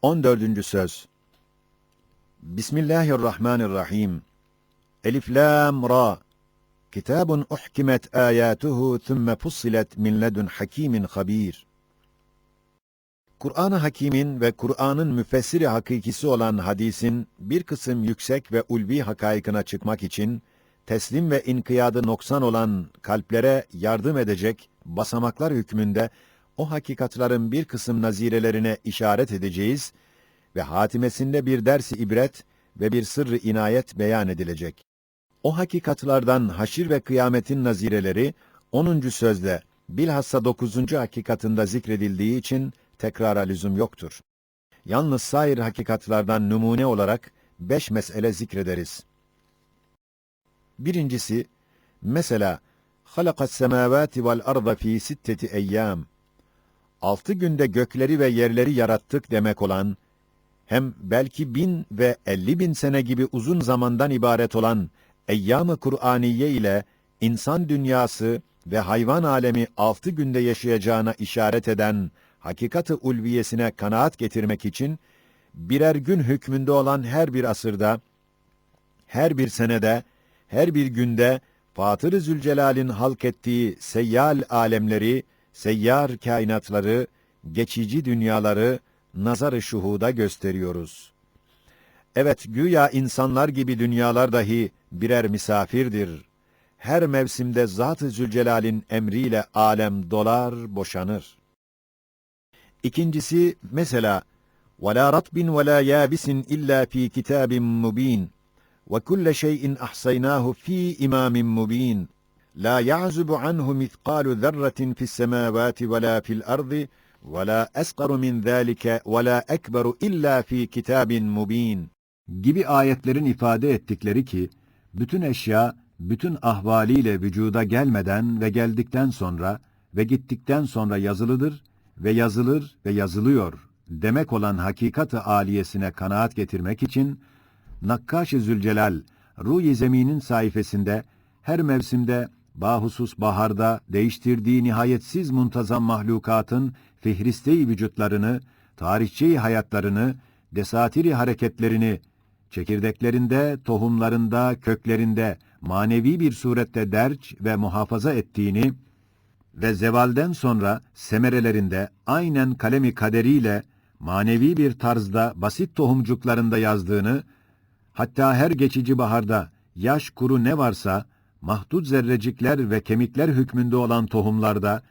14. söz. Bismillahirrahmanirrahim. Elif lam ra. Kitabun uhkimet ayatuhu thumme fussilet min ledun hakimin habir. Kur'an-ı Hakîm'in ve Kur'an'ın müfessiri hakikisi olan hadisin bir kısım yüksek ve ulvi hakaykına çıkmak için teslim ve inkiyadı noksan olan kalplere yardım edecek basamaklar hükmünde o hakikatların bir kısım nazirelerine işaret edeceğiz ve hatimesinde bir ders-i ibret ve bir sırrı inayet beyan edilecek. O hakikatlardan haşir ve kıyametin nazireleri 10. sözde bilhassa 9. hakikatında zikredildiği için tekrara lüzum yoktur. Yalnız sair hakikatlardan numune olarak 5 mesele zikrederiz. Birincisi, mesela halakas semavati vel arda fi sitteti eyyam. 6 günde gökleri ve yerleri yarattık demek olan, hem belki 1000 ve 50.000 sene gibi uzun zamandan ibaret olan eyyam-ı Kur'aniye ile insan dünyası ve hayvan alemi 6 günde yaşayacağına işaret eden hakikat-ı ulviyesine kanaat getirmek için birer gün hükmünde olan her bir asırda, her bir senede, her bir günde Fatır-ı Zülcelal'in halk ettiği seyyal alemleri, seyyar kainatları, geçici dünyaları nazar-ı şuhuda gösteriyoruz. Evet, güya insanlar gibi dünyalar dahi birer misafirdir. Her mevsimde Zat-ı Zülcelal'in emriyle alem dolar, boşanır. İkincisi, mesela وَلَا رَطْبٍ وَلَا يَابِسٍ إِلَّا ف۪ي كِتَابٍ مُب۪ينٍ وَكُلَّ شَيْءٍ أَحْصَيْنَاهُ ف۪ي إِمَامٍ مُب۪ينٍ لَا يَعْزُبُ عَنْهُ مِثْقَالُ ذَرَّةٍ فِي السَّمَاوَاتِ وَلَا فِي الْأَرْضِ وَلَا أَسْقَرُ مِنْ ذَٰلِكَ وَلَا أَكْبَرُ إِلَّا ف۪ي كِتَابٍ مُب۪ينٍ gibi ayetlerin ifade ettikleri ki, bütün eşya, bütün ahvaliyle vücuda gelmeden ve geldikten sonra ve gittikten sonra yazılıdır ve yazılır ve yazılıyor demek olan hakikat-ı âliyesine kanaat getirmek için, Nakkaş-ı Zülcelal, Ruh-i Zemin'in sayfasında her mevsimde, bahusus baharda değiştirdiği nihayetsiz muntazam mahlukatın fihriste-i vücutlarını, tarihçe-i hayatlarını, desatiri hareketlerini, çekirdeklerinde, tohumlarında, köklerinde, manevi bir surette derç ve muhafaza ettiğini ve zevalden sonra semerelerinde aynen kalemi kaderiyle manevi bir tarzda basit tohumcuklarında yazdığını, hatta her geçici baharda yaş kuru ne varsa mahdut zerrecikler ve kemikler hükmünde olan tohumlarda,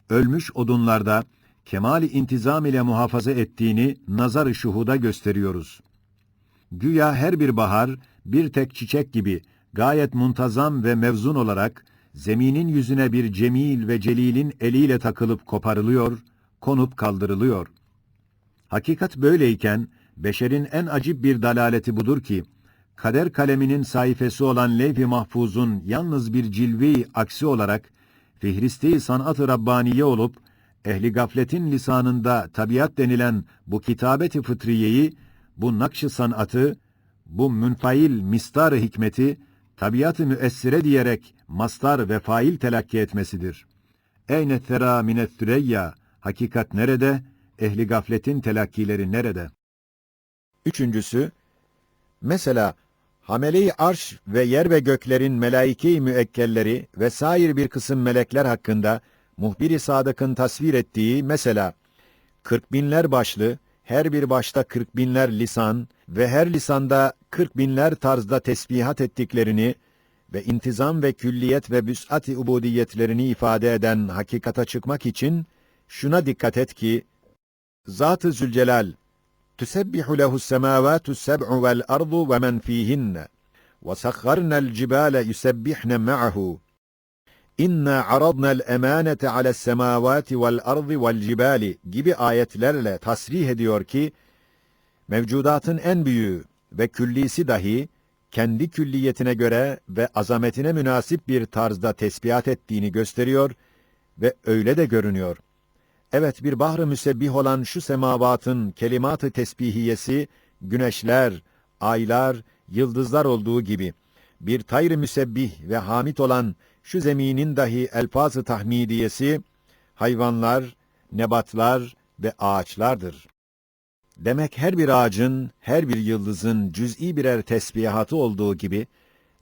ölmüş odunlarda kemali intizam ile muhafaza ettiğini nazar-ı şuhuda gösteriyoruz. Güya her bir bahar bir tek çiçek gibi gayet muntazam ve mevzun olarak zeminin yüzüne bir cemil ve celilin eliyle takılıp koparılıyor, konup kaldırılıyor. Hakikat böyleyken beşerin en acip bir dalaleti budur ki, kader kaleminin sayfası olan levh-i mahfuzun yalnız bir cilve-i aksi olarak fihriste-i sanat-ı Rabbaniye olup, ehli gafletin lisanında tabiat denilen bu kitabet-i fıtriyeyi, bu nakş-ı sanatı, bu münfail mistar-ı hikmeti, tabiat-ı müessire diyerek mastar ve fail telakki etmesidir. Eyne tera minet süreyya, hakikat nerede, ehli gafletin telakkileri nerede? Üçüncüsü, mesela hamele-i arş ve yer ve göklerin melaike-i müekkelleri ve sair bir kısım melekler hakkında muhbir-i sadıkın tasvir ettiği mesela 40.000'ler başlı, her bir başta 40.000'ler lisan ve her lisanda 40.000'ler tarzda tesbihat ettiklerini ve intizam ve külliyet ve büs'at-i ubudiyetlerini ifade eden hakikata çıkmak için şuna dikkat et ki, Zat-ı Zülcelal, تُسَبِّحُ لَهُ السَّمَاوَاتُ السَّبْعُ وَالْأَرْضُ وَمَنْ فِيهِنَّ وَسَخَّرْنَا الْجِبَالَ يُسَبِّحْنَ مَعَهُ İnna aradna'l emanete ale's semavati vel ardı vel cibali gibi ayetlerle tasrih ediyor ki, mevcudatın en büyüğü ve küllisi dahi kendi külliyetine göre ve azametine münasip bir tarzda tesbihat ettiğini gösteriyor ve öyle de görünüyor. Evet, bir bahr-ı müsebbih olan şu semavatın kelimat-ı tesbihiyesi, güneşler, aylar, yıldızlar olduğu gibi, bir tayr-ı müsebbih ve hamid olan şu zeminin dahi elfaz-ı tahmidiyesi, hayvanlar, nebatlar ve ağaçlardır. Demek her bir ağacın, her bir yıldızın cüz'i birer tesbihatı olduğu gibi,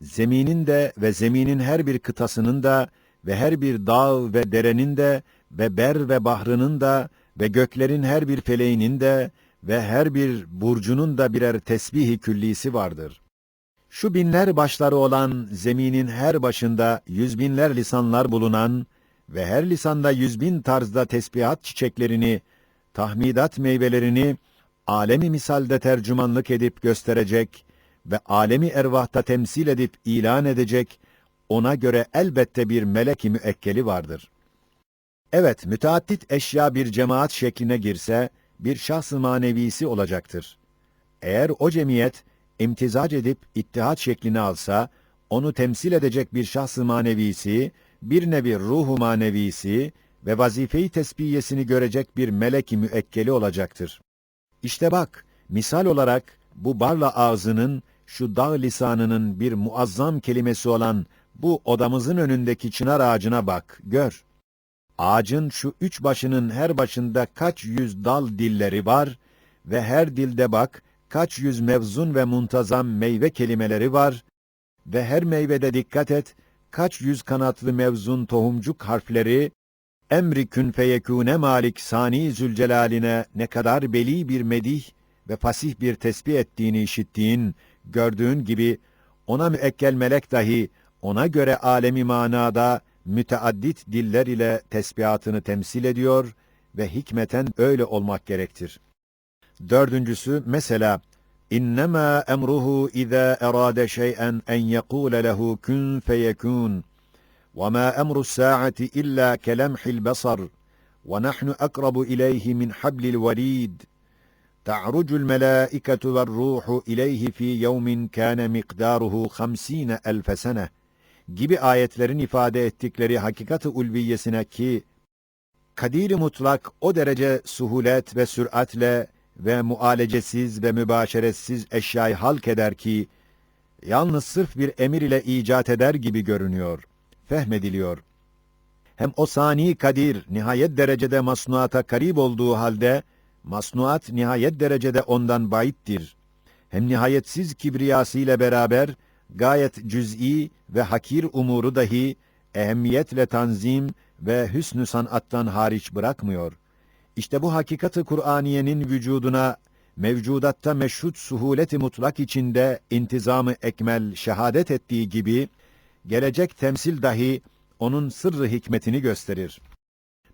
zeminin de ve zeminin her bir kıtasının da ve her bir dağ ve derenin de ve ber ve bahrının da ve göklerin her bir feleğinin de ve her bir burcunun da birer tesbih-i küllisi vardır. Şu binler başları olan zeminin her başında yüz binler lisanlar bulunan ve her lisanda 100.000 tarzda tesbihat çiçeklerini, tahmidat meyvelerini, alemi misalde tercümanlık edip gösterecek ve alemi ervahta temsil edip ilan edecek, ona göre elbette bir melek-i müekkeli vardır. Evet, müteaddit eşya bir cemaat şekline girse, bir şahs-ı manevisi olacaktır. Eğer o cemiyet, imtizac edip ittihat şeklini alsa, onu temsil edecek bir şahs-ı manevisi, bir nevi ruh-u manevisi ve vazife-i tesbiyesini görecek bir melek-i müekkeli olacaktır. İşte bak, misal olarak bu Barla ağzının, şu dağ lisanının bir muazzam kelimesi olan bu odamızın önündeki çınar ağacına bak, gör. Ağacın şu 3 başının her başında kaç yüz dal dilleri var ve her dilde bak, kaç yüz mevzun ve muntazam meyve kelimeleri var ve her meyvede dikkat et, kaç yüz kanatlı mevzun tohumcuk harfleri, emri kün feyekûne malik Sani Zülcelal'ine ne kadar beli bir medih ve fasih bir tesbih ettiğini işittiğin, gördüğün gibi, ona müekkel melek dahi, ona göre alemi manada, müteaddit diller ile tesbihatını temsil ediyor ve hikmeten öyle olmak gerektir. Dördüncüsü, mesela, İnnemâ emruhu izâ erâde şey'en en yekûle lehu kün feyekûn. وَمَا أَمْرُ السَّاعَةِ إِلَّا كَلَمْحِ الْبَصَرِ وَنَحْنُ أَقْرَبُ إِلَيْهِ مِنْ حَبْلِ الْوَرِيدِ تَعْرُجُ الْمَلَائِكَةُ وَالرُّوحُ إِلَيْهِ فِي يَوْمٍ كَانَ مِقْدَارُهُ 50.000 sene gibi ayetlerin ifade ettikleri hakikat-ı ulviyesine ki, kadir-i mutlak o derece suhulet ve süratle ve mualecesiz ve mübaşeretsiz eşyayı halk eder ki, yalnız sırf bir emir ile icat eder gibi görünüyor, fehmediliyor. Hem o sani kadir nihayet derecede masnuata karib olduğu halde, masnuat nihayet derecede ondan baittir. Hem nihayetsiz kibriyasıyla beraber, gayet cüz'i ve hakir umuru dahi, ehemmiyetle tanzim ve hüsnü sanattan hariç bırakmıyor. İşte bu hakikat-ı Kur'aniyenin vücuduna, mevcudatta meşhut suhuleti mutlak içinde intizamı ekmel şehadet ettiği gibi, gelecek temsil dahi onun sırrı hikmetini gösterir.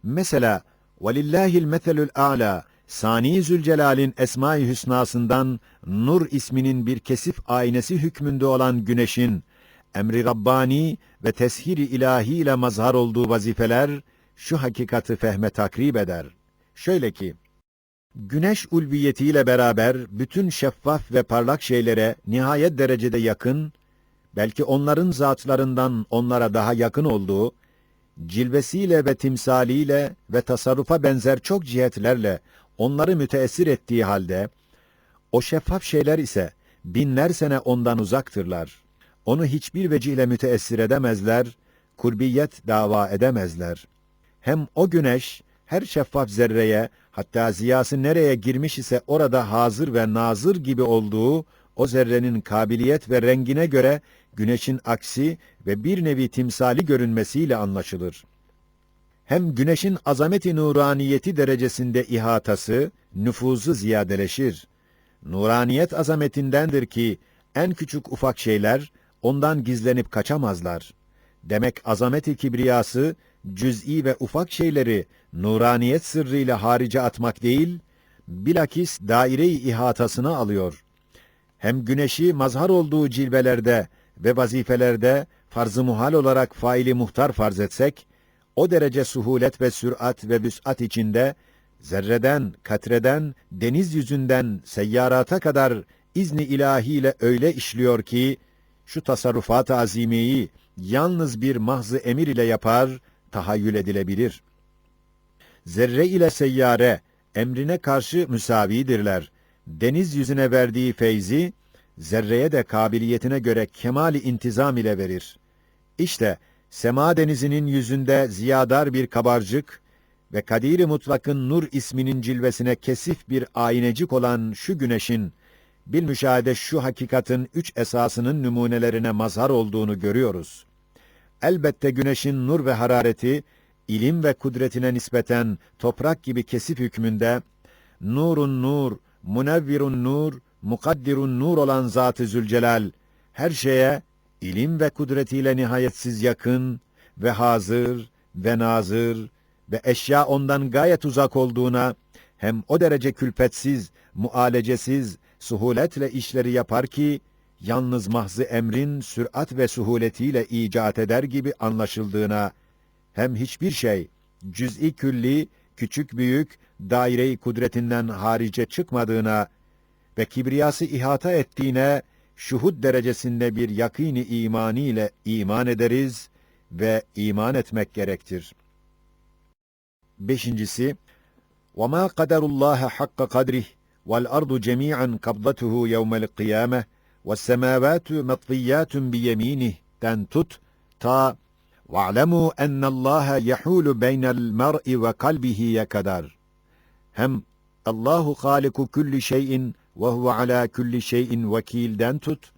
Mesela, وَلِلَّهِ الْمَثَلُ الْاَعْلَى Sani Zülcelal'in Esma-i Hüsnasından Nur isminin bir kesif aynesi hükmünde olan güneşin, emri Rabbani ve teshir-i ilahi ile mazhar olduğu vazifeler, şu hakikati fehme takrib eder. Şöyle ki, güneş ulviyetiyle beraber bütün şeffaf ve parlak şeylere nihayet derecede yakın, belki onların zatlarından onlara daha yakın olduğu, cilvesiyle ve timsaliyle ve tasarrufa benzer çok cihetlerle onları müteessir ettiği halde, o şeffaf şeyler ise binler sene ondan uzaktırlar. Onu hiçbir vecihle müteessir edemezler, kurbiyet dava edemezler. Hem o güneş, her şeffaf zerreye, hatta ziyası nereye girmiş ise orada hazır ve nazır gibi olduğu, o zerrenin kabiliyet ve rengine göre, güneşin aksi ve bir nevi timsali görünmesiyle anlaşılır. Hem güneşin azameti nuraniyeti derecesinde ihatası, nüfuzu ziyadeleşir. Nuraniyet azametindendir ki, en küçük ufak şeyler, ondan gizlenip kaçamazlar. Demek azameti kibriyası, cüz'i ve ufak şeyleri, nuraniyet sırrıyla harice atmak değil, bilakis daire-i ihatasına alıyor. Hem güneşi mazhar olduğu cilvelerde ve vazifelerde farz-ı muhal olarak faili muhtar farz etsek, o derece suhulet ve sürat ve vüs'at içinde, zerreden, katreden, deniz yüzünden seyyarata kadar izni ilahiyle öyle işliyor ki, şu tasarrufat-ı azimeyi yalnız bir mahz-ı emir ile yapar, tahayyül edilebilir. Zerre ile seyyare, emrine karşı müsavidirler. Deniz yüzüne verdiği feyzi, zerreye de kabiliyetine göre kemali intizam ile verir. İşte, sema denizinin yüzünde ziyadar bir kabarcık, ve Kadir-i Mutlak'ın Nur isminin cilvesine kesif bir aynecik olan şu güneşin, bilmüşahede şu hakikatin 3 esasının numunelerine mazhar olduğunu görüyoruz. Elbette güneşin nur ve harareti, ilim ve kudretine nispeten toprak gibi kesif hükmünde, nurun nur, munevvirun nur, mukaddirun nur olan Zat-ı Zülcelal, her şeye ilim ve kudretiyle nihayetsiz yakın ve hazır ve nazır ve eşya ondan gayet uzak olduğuna, hem o derece külfetsiz, mualecesiz, suhuletle işleri yapar ki, yalnız mahzı emrin sürat ve suhuletiyle icat eder gibi anlaşıldığına, hem hiçbir şey, cüz'i külli, küçük büyük, daire-i kudretinden harice çıkmadığına ve kibriyası ihata ettiğine, şuhud derecesinde bir yakîn-i imani ile iman ederiz ve iman etmek gerektir. Beşincisi, وَمَا قَدَرُ اللّٰهَ حَقَّ قَدْرِهِ وَالْأَرْضُ جَمِيعًا قَبْضَتُهُ يَوْمَ الْقِيَامَةِ وَالسَّمَاوَاتُ مَطْوِيَّاتٌ بِيَمِينِهِ den tut, ta وَاعْلَمُوا اَنَّ اللّٰهَ يَحُولُ بَيْنَ الْمَرْءِ وَقَلْبِهِ kadar. Hem Allahu haliku kulli şeyin ve huve ala kulli şeyin vekilden tut,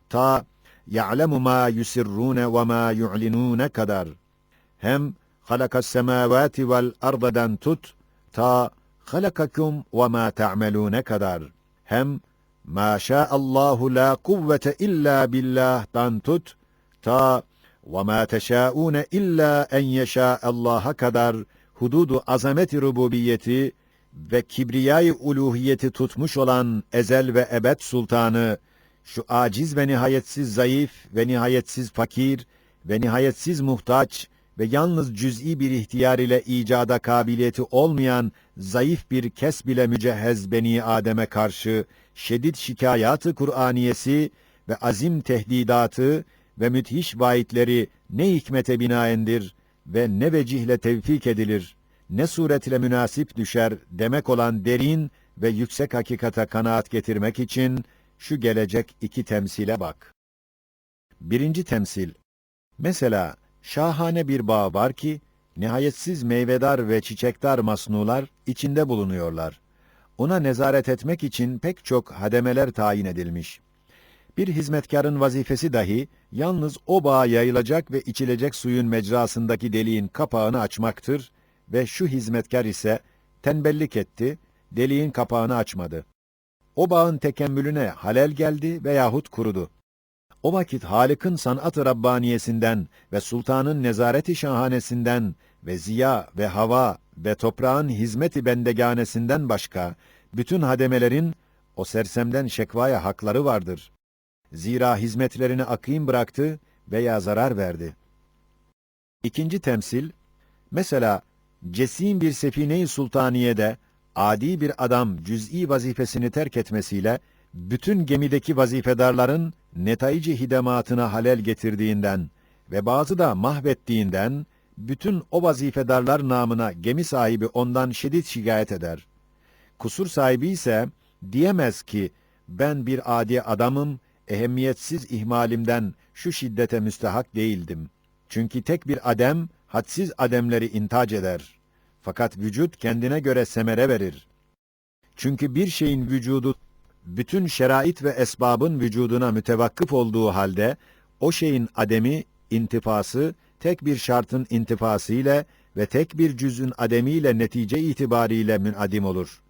ta ya'lemu ma yusirrune ve ma yu'linune kadar. Hem halakas semavati vel ardadan tut, ta halakakum ve ma ta'melune kadar. Hem ma şa'allahu la kuvvete illa billah'dan tut, ta ve ma teşâ'une illa en yeşâ'allaha kadar hududu azameti rububiyeti ve kibriyayı uluhiyeti tutmuş olan ezel ve ebed sultanı, şu aciz ve nihayetsiz zayıf ve nihayetsiz fakir ve nihayetsiz muhtaç ve yalnız cüz'i bir ihtiyar ile icada kabiliyeti olmayan zayıf bir kes bile mücehhez Beni Adem'e karşı şedid şikayatı Kur'aniyesi ve azim tehdidatı ve müthiş vaidleri ne hikmete binaendir ve ne vecihle tevfik edilir, ne suretle münasip düşer demek olan derin ve yüksek hakikata kanaat getirmek için şu gelecek 2 temsile bak. Birinci temsil, mesela şahane bir bağ var ki, nihayetsiz meyvedar ve çiçekdar masnular içinde bulunuyorlar. Ona nezaret etmek için pek çok hademeler tayin edilmiş. Bir hizmetkarın vazifesi dahi, yalnız o bağa yayılacak ve içilecek suyun mecrasındaki deliğin kapağını açmaktır ve şu hizmetkar ise tembellik etti, deliğin kapağını açmadı. O bağın tekemmülüne halel geldi veyahut kurudu. O vakit Halık'ın sanat-ı Rabbaniyesinden ve sultanın nezareti şahanesinden ve ziya ve hava ve toprağın hizmet-i bendeganesinden başka bütün hademelerin o sersemden şekvaya hakları vardır. Zira hizmetlerini akîm bıraktı veya zarar verdi. İkinci temsil, mesela cesim bir sefine-i sultaniyede adi bir adam cüz'i vazifesini terk etmesiyle bütün gemideki vazifedarların netaici hidematına halel getirdiğinden ve bazı da mahvettiğinden bütün o vazifedarlar namına gemi sahibi ondan şiddet şikayet eder. Kusur sahibi ise diyemez ki ben bir adi adamım, ehemmiyetsiz ihmalimden şu şiddete müstehak değildim. Çünkü tek bir adem hadsiz ademleri intac eder. Fakat vücut kendine göre semere verir. Çünkü bir şeyin vücudu bütün şerait ve esbabın vücuduna mütevakkıf olduğu halde o şeyin ademi, intifası tek bir şartın intifası ile ve tek bir cüz'ün ademiyle netice itibariyle münadim olur.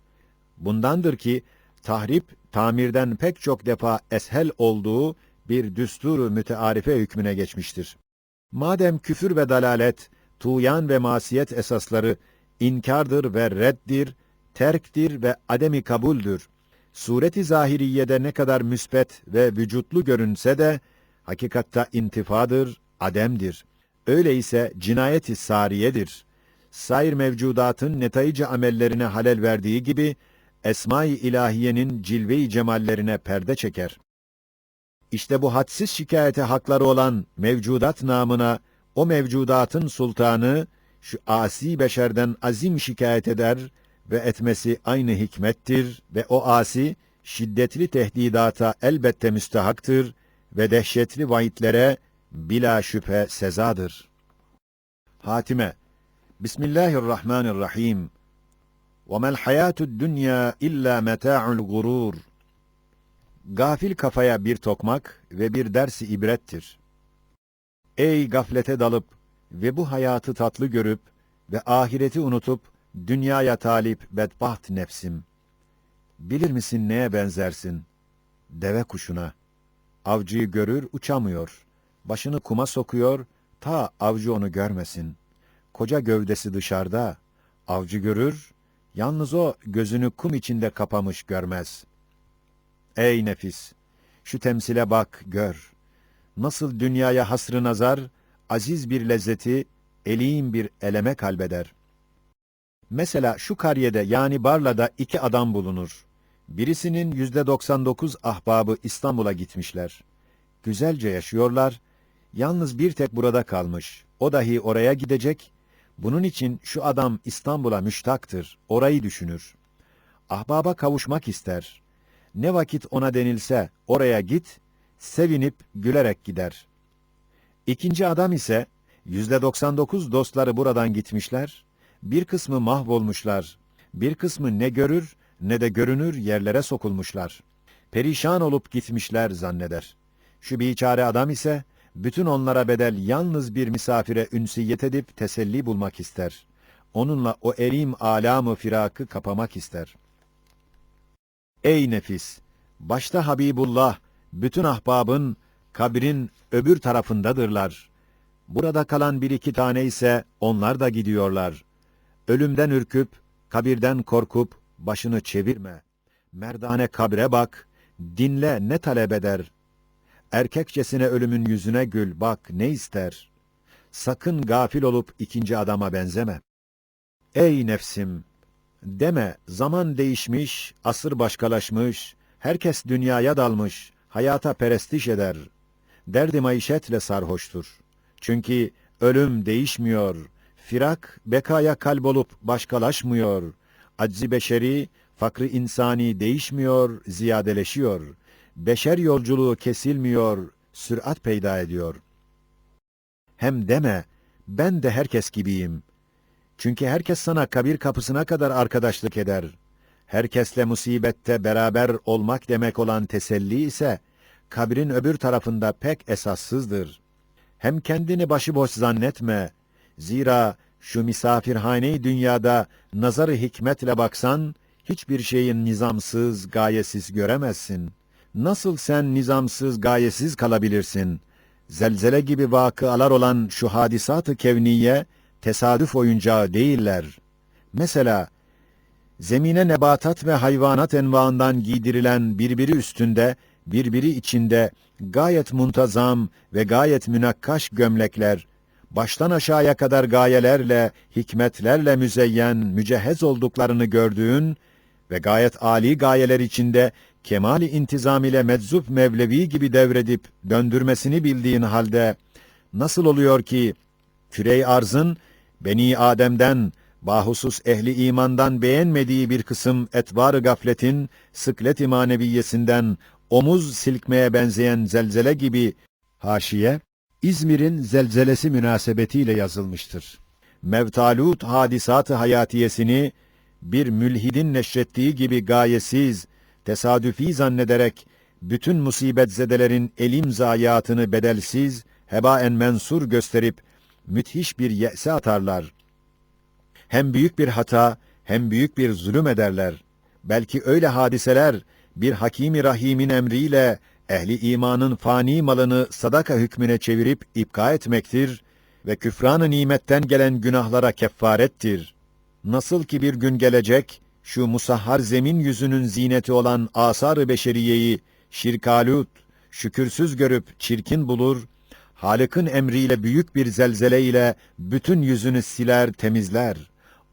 Bundandır ki tahrip tamirden pek çok defa eshel olduğu bir düsturu mütearife hükmüne geçmiştir. Madem küfür ve dalalet, tuğyan ve masiyet esasları inkardır ve reddir, terktir ve ademi kabuldür. Suret-i zahiriyede ne kadar müsbet ve vücutlu görünse de hakikatta intifadır, ademdir. Öyleyse cinayet-i sariyedir. Sair mevcudatın netaic amellerine halel verdiği gibi Esma-i İlahiye'nin cilve-i cemallerine perde çeker. İşte bu hadsiz şikayete hakları olan mevcudat namına o mevcudatın sultanı şu asi beşerden azim şikayet eder ve etmesi aynı hikmettir ve o asi şiddetli tehdidata elbette müstehaktır ve dehşetli vaidlere bila şüphe sezadır. Hatime, Bismillahirrahmanirrahim. وَمَا الْحَيَاةُ الدُّنْيَا اِلَّا مَتَاعُ الْغُرُورِ. Gafil kafaya bir tokmak ve bir dersi ibrettir. Ey gaflete dalıp ve bu hayatı tatlı görüp ve ahireti unutup dünyaya talip bedbaht nefsim. Bilir misin neye benzersin? Deve kuşuna. Avcıyı görür uçamıyor. Başını kuma sokuyor, ta avcı onu görmesin. Koca gövdesi dışarıda, avcı görür, yalnız o gözünü kum içinde kapamış görmez. Ey nefis! Şu temsile bak, gör. Nasıl dünyaya hasrı nazar, aziz bir lezzeti, elîm bir eleme kalbeder. Mesela şu karyede yani Barla'da 2 adam bulunur. Birisinin %99 ahbabı İstanbul'a gitmişler. Güzelce yaşıyorlar, yalnız bir tek burada kalmış. O dahi oraya gidecek. Bunun için şu adam İstanbul'a müştaktır, orayı düşünür. Ahbaba kavuşmak ister. Ne vakit ona denilse oraya git, sevinip gülerek gider. İkinci adam ise %99 dostları buradan gitmişler, bir kısmı mahvolmuşlar, bir kısmı ne görür ne de görünür yerlere sokulmuşlar. Perişan olup gitmişler zanneder. Şu biçare adam ise bütün onlara bedel yalnız bir misafire ünsiyet edip teselli bulmak ister. Onunla o erim âlâmı firakı kapamak ister. Ey nefis! Başta Habibullah, bütün ahbabın kabrin öbür tarafındadırlar. Burada kalan 1-2 tane ise onlar da gidiyorlar. Ölümden ürküp, kabirden korkup başını çevirme. Merdane kabre bak, dinle ne talep eder. Erkekçesine ölümün yüzüne gül, bak ne ister. Sakın gafil olup ikinci adama benzeme. Ey nefsim! Deme, zaman değişmiş, asır başkalaşmış, herkes dünyaya dalmış, hayata perestiş eder. Derdi maişetle sarhoştur. Çünkü ölüm değişmiyor, firak bekaya kalbolup başkalaşmıyor. Aczi beşeri, fakrı insani değişmiyor, ziyadeleşiyor. Beşer yolculuğu kesilmiyor, sürat peyda ediyor. Hem deme, ben de herkes gibiyim. Çünkü herkes sana kabir kapısına kadar arkadaşlık eder. Herkesle musibette beraber olmak demek olan teselli ise, kabrin öbür tarafında pek esassızdır. Hem kendini başıboş zannetme. Zira şu misafirhane-i dünyada nazarı hikmetle baksan, hiçbir şeyin nizamsız, gayesiz göremezsin. Nasıl sen nizamsız, gayesiz kalabilirsin? Zelzele gibi vakıalar olan şu hadisat-ı kevniye, tesadüf oyuncağı değiller. Mesela, zemine nebatat ve hayvanat envaından giydirilen birbiri üstünde, birbiri içinde, gayet muntazam ve gayet münakkaş gömlekler, baştan aşağıya kadar gayelerle, hikmetlerle müzeyyen, mücehhez olduklarını gördüğün ve gayet âli gayeler içinde, kemâl-i intizam ile meczup Mevlevi gibi devredip döndürmesini bildiğin halde, nasıl oluyor ki, küre-i arzın, Beni Adem'den, bahusus ehli imandan beğenmediği bir kısım etvar-ı gafletin, sıklet-i maneviyesinden, omuz silkmeye benzeyen zelzele gibi haşiye, İzmir'in zelzelesi münasebetiyle yazılmıştır. Mevtalut hadisat-ı hayatiyesini, bir mülhidin neşrettiği gibi gayesiz, tesadüfi zannederek, bütün musibetzedelerin elim zayiatını bedelsiz, hebaen mensur gösterip, müthiş bir ye'se atarlar. Hem büyük bir hata, hem büyük bir zulüm ederler. Belki öyle hadiseler, bir Hakim-i Rahim'in emriyle, ehli imanın fani malını sadaka hükmüne çevirip ipka etmektir ve küfran-ı nimetten gelen günahlara keffarettir. Nasıl ki bir gün gelecek, şu musahhar zemin yüzünün zineti olan asar-ı beşeriyeyi, şirkalut, şükürsüz görüp çirkin bulur, Halık'ın emriyle büyük bir zelzele ile bütün yüzünü siler, temizler.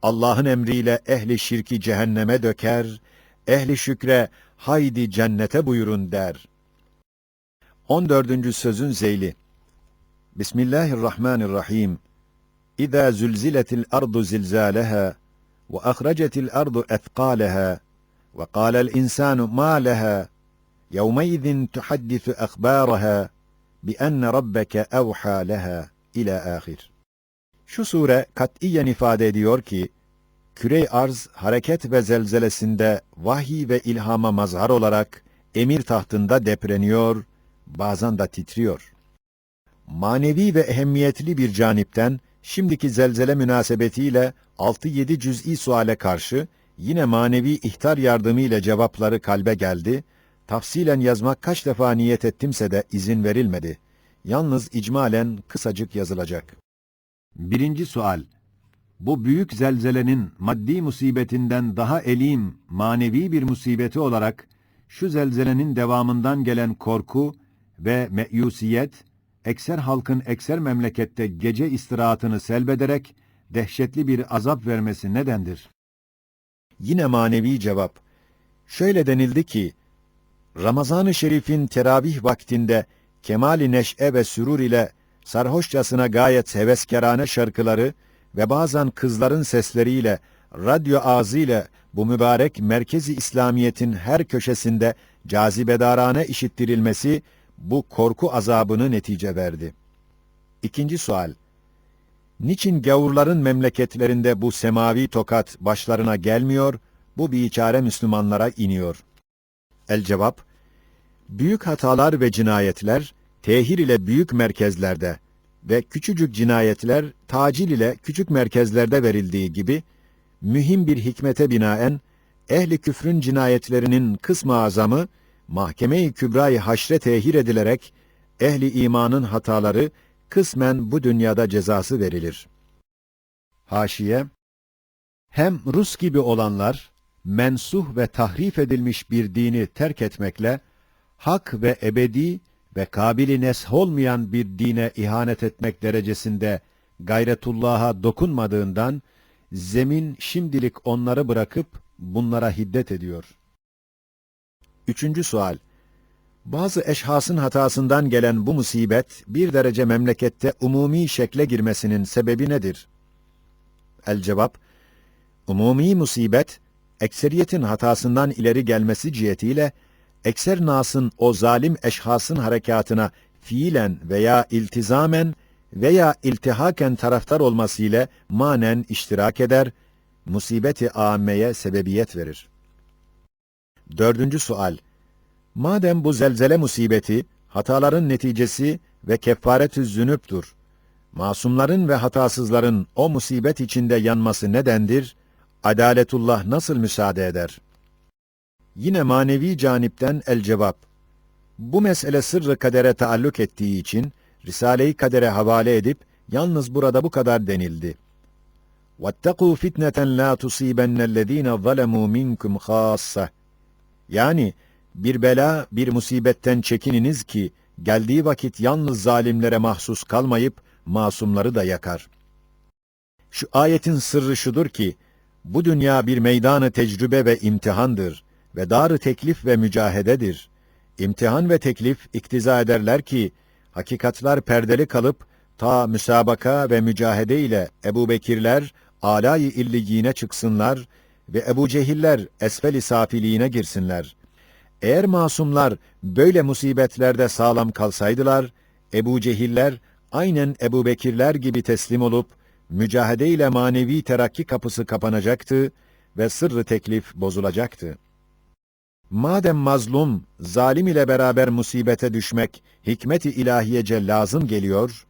Allah'ın emriyle ehli şirki cehenneme döker, ehli şükre haydi cennete buyurun der. 14. sözün zeyli. Bismillahirrahmanirrahim. İzâ zülziletil ardu zilzâleha ve ahracetil ardu ethqâleha ve qâlel insânu mâ leha yevmeydin tuhaddisu akhbâraha بِأَنَّ رَبَّكَ اَوْحَى لَهَا İlâ âhir. Şu sure katiyen ifade ediyor ki, küre-i arz hareket ve zelzelesinde vahiy ve ilhama mazhar olarak emir tahtında depreniyor, bazen de titriyor. Manevi ve ehemmiyetli bir canipten, şimdiki zelzele münasebetiyle 6-7 cüz'i suale karşı, yine manevi ihtar yardımıyla cevapları kalbe geldi, tafsilen yazmak kaç defa niyet ettimse de izin verilmedi. Yalnız icmalen kısacık yazılacak. Birinci sual. Bu büyük zelzelenin maddi musibetinden daha elim, manevi bir musibeti olarak, şu zelzelenin devamından gelen korku ve meyusiyet, ekser halkın ekser memlekette gece istirahatını selbederek, dehşetli bir azap vermesi nedendir? Yine manevi cevap. Şöyle denildi ki, Ramazan-ı Şerif'in teravih vaktinde, kemali neş'e ve sürur ile sarhoşçasına gayet heveskerane şarkıları ve bazen kızların sesleriyle, radyo ağzıyla bu mübarek merkezi İslamiyet'in her köşesinde cazibedarane işittirilmesi, bu korku azabını netice verdi. İkinci sual. Niçin gavurların memleketlerinde bu semavi tokat başlarına gelmiyor, bu biçare Müslümanlara iniyor? El cevap, büyük hatalar ve cinayetler, tehir ile büyük merkezlerde ve küçücük cinayetler, tacil ile küçük merkezlerde verildiği gibi, mühim bir hikmete binaen, ehli küfrün cinayetlerinin kısmı azamı, mahkeme-i kübra-i haşre tehir edilerek, ehli imanın hataları, kısmen bu dünyada cezası verilir. Haşiye, hem Rus gibi olanlar, mensuh ve tahrif edilmiş bir dini terk etmekle, hak ve ebedi ve kabili nesh olmayan bir dine ihanet etmek derecesinde gayretullah'a dokunmadığından, zemin şimdilik onları bırakıp bunlara hiddet ediyor. Üçüncü sual. Bazı eşhasın hatasından gelen bu musibet, bir derece memlekette umumi şekle girmesinin sebebi nedir? El cevap, umumi musibet, ekseriyetin hatasından ileri gelmesi cihetiyle, ekser nasın o zalim eşhasın harekatına fiilen veya iltizamen veya iltihaken taraftar olmasıyla manen iştirak eder, musibeti âmmeye sebebiyet verir. Dördüncü sual. Madem bu zelzele musibeti, hataların neticesi ve keffaret-ü zünüptür, masumların ve hatasızların o musibet içinde yanması nedendir, adaletullah nasıl müsaade eder? Yine manevi canipten el cevap. Bu mesele sırrı kadere taalluk ettiği için, Risale-i Kader'e havale edip, yalnız burada bu kadar denildi. وَاتَّقُوا فِتْنَةً لَا تُصِيبَنَّ الَّذ۪ينَ ظَلَمُوا مِنْكُمْ خَاصَّةً. Yani, bir bela, bir musibetten çekininiz ki, geldiği vakit yalnız zalimlere mahsus kalmayıp, masumları da yakar. Şu ayetin sırrı şudur ki, bu dünya bir meydanı tecrübe ve imtihandır ve dar-ı teklif ve mücahededir. İmtihan ve teklif iktiza ederler ki, hakikatlar perdeli kalıp, ta müsabaka ve mücahede ile Ebubekirler, âlâ-i illiyine çıksınlar ve Ebu Cehiller esfel-i safiliğine girsinler. Eğer masumlar böyle musibetlerde sağlam kalsaydılar, Ebu Cehiller aynen Ebubekirler gibi teslim olup, mücahede ile manevi terakki kapısı kapanacaktı ve sırrı teklif bozulacaktı. Madem mazlum, zalim ile beraber musibete düşmek, hikmet-i ilahiyece lazım geliyor,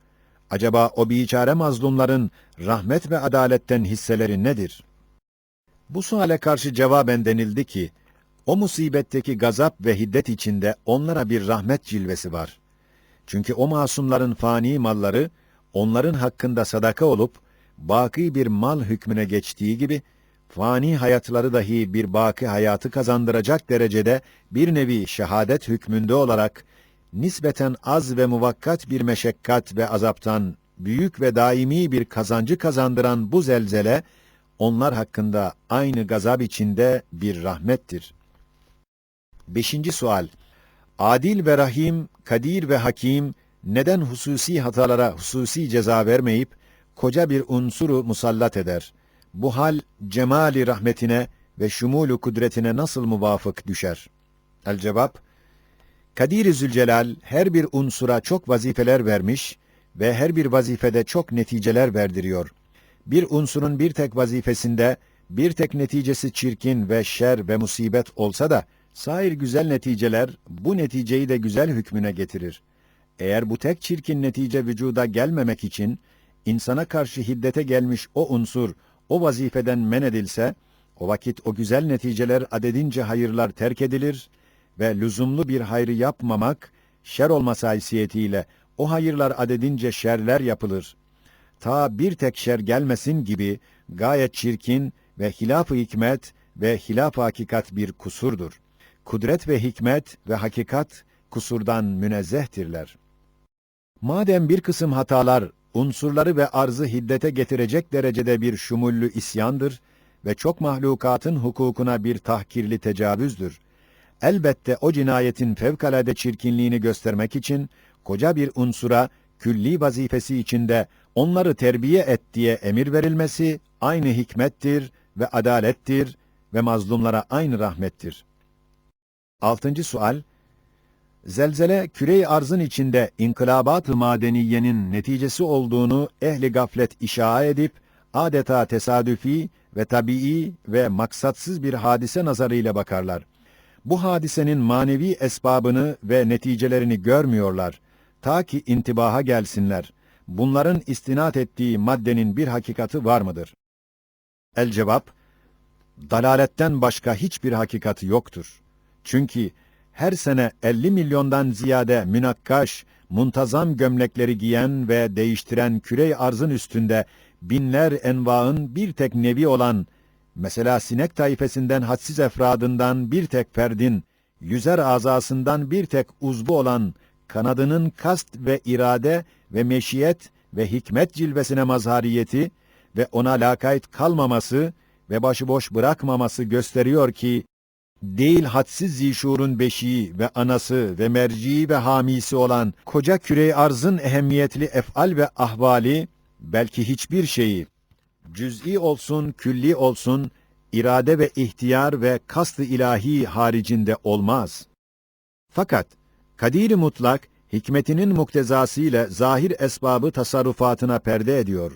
acaba o biçare mazlumların rahmet ve adaletten hisseleri nedir? Bu suale karşı cevaben denildi ki, o musibetteki gazap ve hiddet içinde onlara bir rahmet cilvesi var. Çünkü o masumların fani malları, onların hakkında sadaka olup, baki bir mal hükmüne geçtiği gibi, fani hayatları dahi bir baki hayatı kazandıracak derecede bir nevi şehadet hükmünde olarak, nispeten az ve muvakkat bir meşekkat ve azaptan, büyük ve daimi bir kazancı kazandıran bu zelzele, onlar hakkında aynı gazap içinde bir rahmettir. Beşinci sual. Adil ve Rahim, Kadir ve Hakim, neden hususi hatalara hususi ceza vermeyip, koca bir unsuru musallat eder? Bu hal, cemali rahmetine ve şumulu kudretine nasıl muvafık düşer? El cevap, Kadir-i Zülcelal her bir unsura çok vazifeler vermiş ve her bir vazifede çok neticeler verdiriyor. Bir unsurun bir tek vazifesinde, bir tek neticesi çirkin ve şer ve musibet olsa da, sair güzel neticeler, bu neticeyi de güzel hükmüne getirir. Eğer bu tek çirkin netice vücuda gelmemek için, insana karşı hiddete gelmiş o unsur, o vazifeden men edilse, o vakit o güzel neticeler adedince hayırlar terk edilir ve lüzumlu bir hayrı yapmamak, şer olması haysiyetiyle o hayırlar adedince şerler yapılır. Ta bir tek şer gelmesin gibi gayet çirkin ve hilaf-ı hikmet ve hilaf-ı hakikat bir kusurdur. Kudret ve hikmet ve hakikat kusurdan münezzehtirler. Madem bir kısım hatalar, unsurları ve arzı hiddete getirecek derecede bir şumullü isyandır ve çok mahlukatın hukukuna bir tahkirli tecavüzdür, elbette o cinayetin fevkalade çirkinliğini göstermek için, koca bir unsura, külli vazifesi içinde onları terbiye et diye emir verilmesi, aynı hikmettir ve adalettir ve mazlumlara aynı rahmettir. 6. sual, zelzele, küre-i arzın içinde inkılabat-ı madeniyenin neticesi olduğunu ehli gaflet işaa edip, adeta tesadüfi ve tabii ve maksatsız bir hadise nazarıyla bakarlar. Bu hadisenin manevi esbabını ve neticelerini görmüyorlar. Ta ki intibaha gelsinler. Bunların istinat ettiği maddenin bir hakikati var mıdır? El cevap, dalaletten başka hiçbir hakikati yoktur. Çünkü her sene 50 milyondan ziyade münakkaş, muntazam gömlekleri giyen ve değiştiren küre-i arzın üstünde binler envaın bir tek nevi olan, mesela sinek taifesinden hadsiz efradından bir tek ferdin, yüzer azasından bir tek uzvu olan, kanadının kast ve irade ve meşiyet ve hikmet cilvesine mazhariyeti ve ona lakayt kalmaması ve başıboş bırakmaması gösteriyor ki, değil hadsiz zişurun beşiği ve anası ve merciği ve hamisi olan koca küre-i arzın ehemmiyetli ef'al ve ahvali, belki hiçbir şeyi, cüz'i olsun, külli olsun, irade ve ihtiyar ve kast-ı ilahi haricinde olmaz. Fakat, kadir-i mutlak, hikmetinin muktezasıyla zahir esbabı tasarrufatına perde ediyor.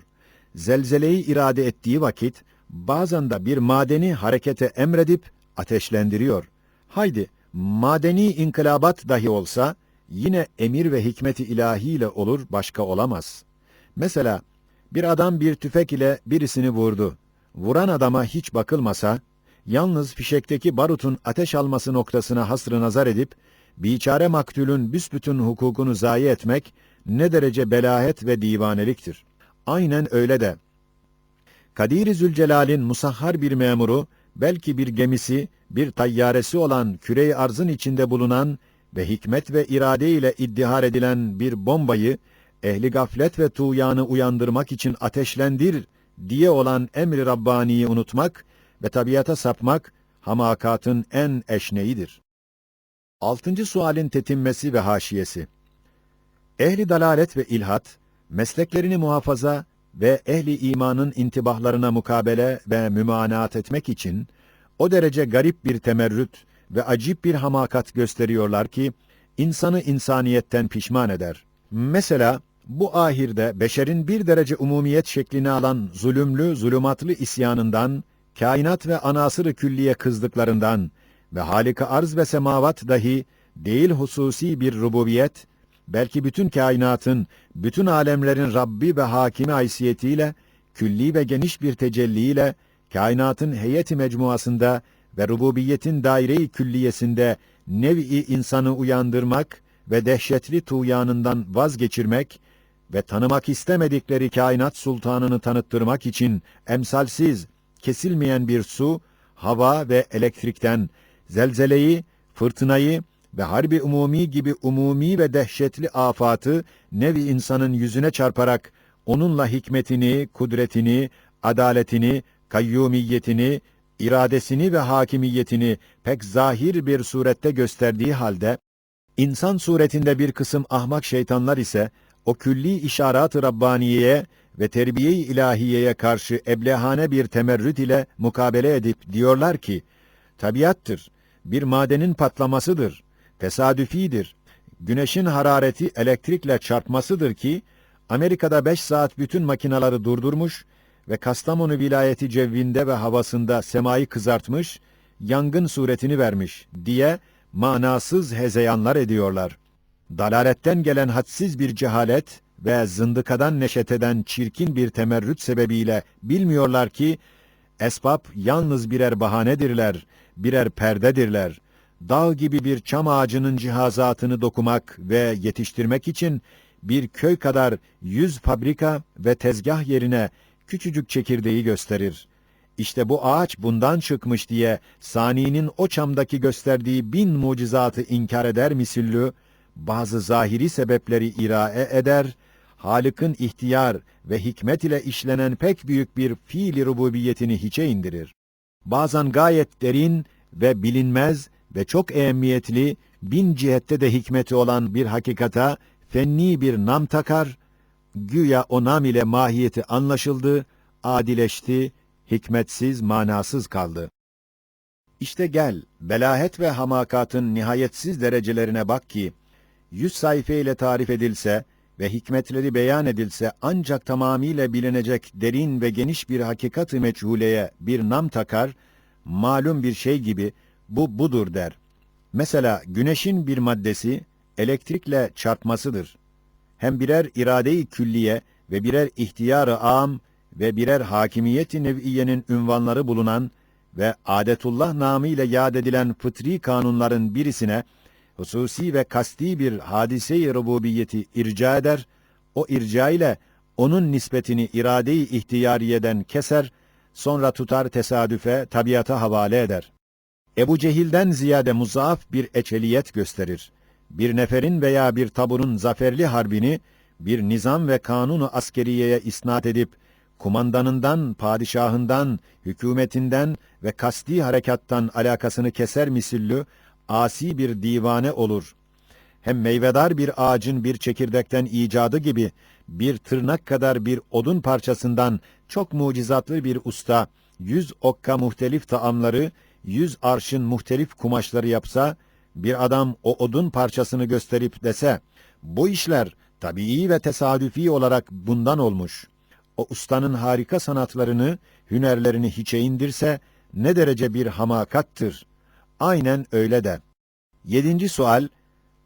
Zelzeleyi irade ettiği vakit, bazen de bir madeni harekete emredip, ateşlendiriyor. Haydi, madeni inkılabat dahi olsa, yine emir ve hikmeti ilahiyle olur, başka olamaz. Mesela, bir adam bir tüfek ile birisini vurdu. Vuran adama hiç bakılmasa, yalnız fişekteki barutun ateş alması noktasına hasrı nazar edip, biçare maktulün büsbütün hukukunu zayi etmek, ne derece belahet ve divaneliktir. Aynen öyle de, Kadir-i Zülcelal'in musahhar bir memuru, belki bir gemisi, bir tayyaresi olan küre-i arzın içinde bulunan ve hikmet ve irade ile iddihar edilen bir bombayı, ehli gaflet ve tuğyanı uyandırmak için ateşlendir diye olan emri Rabbani'yi unutmak ve tabiata sapmak, hamakatın en eşneğidir. 6. sualin tetimmesi ve haşiyesi. Ehli dalalet ve ilhat, mesleklerini muhafaza ve ehli imanın intibahlarına mukabele ve mümanaat etmek için, o derece garip bir temerrüt ve acip bir hamakat gösteriyorlar ki, insanı insaniyetten pişman eder. Mesela, bu ahirde beşerin bir derece umumiyet şeklini alan zulümlü, zulümatlı isyanından, kainat ve anasır-ı külliye kızdıklarından ve Halik-i arz ve semavat dahi değil hususi bir rububiyet, belki bütün kainatın, bütün alemlerin Rabbi ve hakimi haysiyetiyle, külli ve geniş bir tecelliyle, kainatın heyeti mecmuasında ve rububiyetin daire-i külliyesinde nev-i insanı uyandırmak ve dehşetli tuğyanından vazgeçirmek ve tanımak istemedikleri kainat sultanını tanıttırmak için emsalsiz, kesilmeyen bir su, hava ve elektrikten zelzeleyi, fırtınayı ve harbi umumi gibi umumi ve dehşetli afatı nev-i insanın yüzüne çarparak onunla hikmetini, kudretini, adaletini, kayyumiyetini, iradesini ve hakimiyetini pek zahir bir surette gösterdiği halde, insan suretinde bir kısım ahmak şeytanlar ise o külli işaret-ı Rabbaniye'ye ve terbiye-i ilahiyeye karşı eblehane bir temerrüt ile mukabele edip diyorlar ki, tabiattır, bir madenin patlamasıdır, tesadüfidir, güneşin harareti elektrikle çarpmasıdır ki, Amerika'da 5 saat bütün makinaları durdurmuş ve Kastamonu vilayeti cevvinde ve havasında semayı kızartmış, yangın suretini vermiş diye manasız hezeyanlar ediyorlar. Dalaletten gelen hadsiz bir cehalet ve zındıkadan neşet eden çirkin bir temerrüt sebebiyle bilmiyorlar ki, esbab yalnız birer bahanedirler, birer perdedirler. Dağ gibi bir çam ağacının cihazatını dokumak ve yetiştirmek için bir köy kadar 100 fabrika ve tezgah yerine küçücük çekirdeği gösterir. İşte bu ağaç bundan çıkmış diye Sani'nin o çamdaki gösterdiği 1000 mucizatı inkar eder misillü, bazı zahiri sebepleri irae eder, Halık'ın ihtiyar ve hikmet ile işlenen pek büyük bir fiil-i rububiyetini hiçe indirir. Bazen gayet derin ve bilinmez ve çok ehemmiyetli, 1000 cihette de hikmeti olan bir hakikata fenni bir nam takar, güya o nam ile mahiyeti anlaşıldı, adileşti, hikmetsiz, manasız kaldı. İşte gel, belahet ve hamakatın nihayetsiz derecelerine bak ki, 100 sayfa ile tarif edilse ve hikmetleri beyan edilse ancak tamamiyle bilinecek derin ve geniş bir hakikat-ı meçhuleye bir nam takar, malum bir şey gibi bu budur der. Mesela güneşin bir maddesi elektrikle çarpmasıdır. Hem birer irade-i külliye ve birer ihtiyar-ı âm ve birer hakimiyet-i nev'iyenin ünvanları bulunan ve adetullah namıyla yad edilen fıtri kanunların birisine hususi ve kasti bir hadise-i rububiyeti irca eder, o irca ile onun nispetini irade-i ihtiyariyeden keser, sonra tutar tesadüfe, tabiata havale eder. Ebu Cehil'den ziyade muzaaf bir eçeliyet gösterir. Bir neferin veya bir taburun zaferli harbini, bir nizam ve kanunu askeriyeye isnat edip, kumandanından, padişahından, hükümetinden ve kasti harekattan alakasını keser misillü, asi bir divane olur. Hem meyvedar bir ağacın bir çekirdekten icadı gibi, bir tırnak kadar bir odun parçasından çok mucizatlı bir usta, 100 okka muhtelif taamları, 100 arşın muhtelif kumaşları yapsa, bir adam o odun parçasını gösterip dese, bu işler tabii ve tesadüfi olarak bundan olmuş. O ustanın harika sanatlarını, hünerlerini hiçe indirse, ne derece bir hamakattır. Aynen öyle de. 7. sual,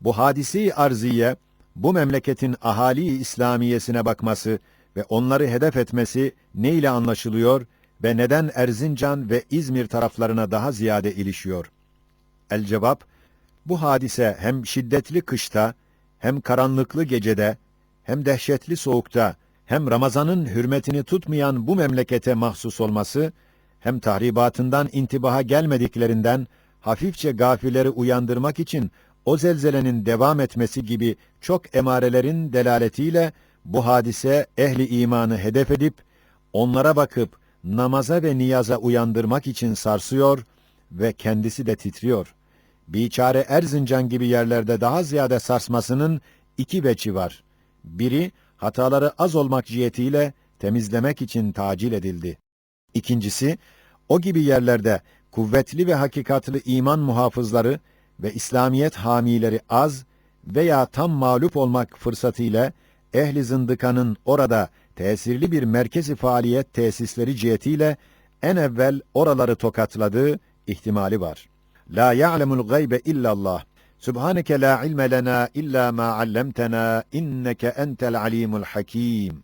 bu hadisi arziye, bu memleketin ahali-i İslamiyesine bakması ve onları hedef etmesi ne ile anlaşılıyor ve neden Erzincan ve İzmir taraflarına daha ziyade ilişiyor? El-cevap, bu hadise hem şiddetli kışta, hem karanlıklı gecede, hem dehşetli soğukta, hem Ramazan'ın hürmetini tutmayan bu memlekete mahsus olması, hem tahribatından intibaha gelmediklerinden, hafifçe gafilleri uyandırmak için o zelzelenin devam etmesi gibi çok emarelerin delaletiyle bu hadise ehli imanı hedef edip, onlara bakıp namaza ve niyaza uyandırmak için sarsıyor ve kendisi de titriyor. Biçare Erzincan gibi yerlerde daha ziyade sarsmasının 2 veçi var. Biri, hataları az olmak cihetiyle temizlemek için tacil edildi. İkincisi, o gibi yerlerde kuvvetli ve hakikatli iman muhafızları ve İslamiyet hamileri az veya tam mağlup olmak fırsatıyla ehli zındıkanın orada tesirli bir merkezi faaliyet tesisleri cihetiyle en evvel oraları tokatladığı ihtimali var. La ya'lemul gaybe illallah. Subhaneke la ilme lena illa ma allamtena inneke entel alimul hakim.